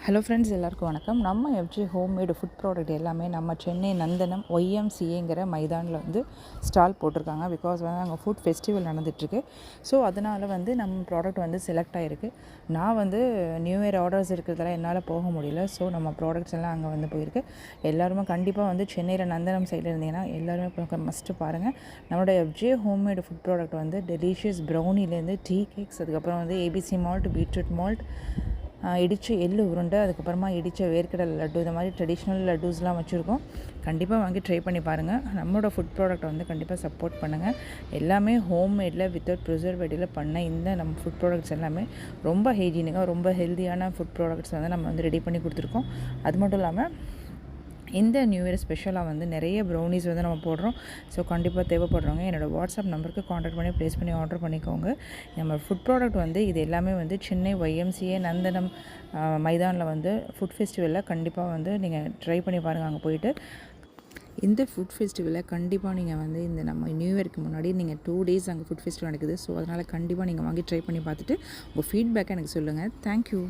Hello friends, எல்லாருக்கும் வணக்கம். நம்ம எஃப்ஜி ஹோம்மேடு ஃபுட் ப்ராடக்ட் எல்லாமே நம்ம சென்னை நந்தனம் ஒய்எம்சிஏங்கிற மைதானில் வந்து ஸ்டால் போட்டிருக்காங்க. பிகாஸ் வந்து அங்கே ஃபுட் ஃபெஸ்டிவல் நடந்துகிட்ருக்கு. ஸோ அதனால் வந்து நம்ம ப்ராடக்ட் வந்து செலக்ட் ஆகிருக்கு. நான் வந்து நியூ இயர் ஆர்டர்ஸ் இருக்கிறதால என்னால் போக முடியல. ஸோ நம்ம ப்ராடக்ட்ஸ் எல்லாம் அங்கே வந்து போயிருக்கு. எல்லாருமே கண்டிப்பாக வந்து சென்னையில் நந்தனம் சைடில் இருந்தீங்கன்னா எல்லாருமே மஸ்ட்டு பாருங்கள். நம்மளோட எஃப்ஜி ஹோம்மேடு ஃபுட் ப்ராடக்ட் வந்து டெலிஷியஸ் ப்ரௌனிலேருந்து டீ கேக்ஸ், அதுக்கப்புறம் வந்து ஏபிசி மால்ட், பீட்ரூட் மால்ட், இடித்த எள்ளு உருண்டை, அதுக்கப்புறமா இடித்த வேர்க்கடலை லட்டு, இந்த மாதிரி ட்ரெடிஷ்னல் லட்டூஸ்லாம் வச்சுருக்கோம். கண்டிப்பாக வாங்கி ட்ரை பண்ணி பாருங்கள். நம்மளோட ஃபுட் ப்ராடக்ட் வந்து கண்டிப்பாக சப்போர்ட் பண்ணுங்கள். எல்லாமே ஹோம்மேடில் வித்தவுட் ப்ரிசர்வேட்டிவில் பண்ண இந்த நம்ம ஃபுட் ப்ராடக்ட்ஸ் எல்லாமே ரொம்ப ஹைஜீனிக்காக ரொம்ப ஹெல்த்தியான ஃபுட் ப்ராடக்ட்ஸ் வந்து நம்ம வந்து ரெடி பண்ணி கொடுத்துருக்கோம். அது மட்டும் இல்லாமல் இந்த நியூ இயர் ஸ்பெஷலாக வந்து நிறைய ப்ரௌனிஸ் வந்து நம்ம போடுறோம். ஸோ கண்டிப்பாக தேவைப்படுறவங்க என்னோடய வாட்ஸ்அப் நம்பருக்கு காண்டாக்ட் பண்ணி ப்ளேஸ் பண்ணி ஆர்டர் பண்ணிக்கோங்க. நம்ம ஃபுட் ப்ராடக்ட் வந்து இது எல்லாமே வந்து சென்னை ஒய்எம்சிஏ நந்தனம் மைதானில் வந்து ஃபுட் ஃபெஸ்டிவலில் கண்டிப்பாக வந்து நீங்கள் ட்ரை பண்ணி பாருங்கள். அங்கே போயிட்டு இந்த ஃபுட் ஃபெஸ்டிவலில் கண்டிப்பாக நீங்கள் வந்து இந்த நம்ம நியூ இயருக்கு முன்னாடி நீங்கள் 2 days அங்கே ஃபுட் ஃபெஸ்டிவல் நடக்குது. ஸோ அதனால் கண்டிப்பாக நீங்கள் வாங்கி ட்ரை பண்ணி பார்த்துட்டு உங்கள் ஃபீட்பேக்கை எனக்கு சொல்லுங்கள். தேங்க்யூ.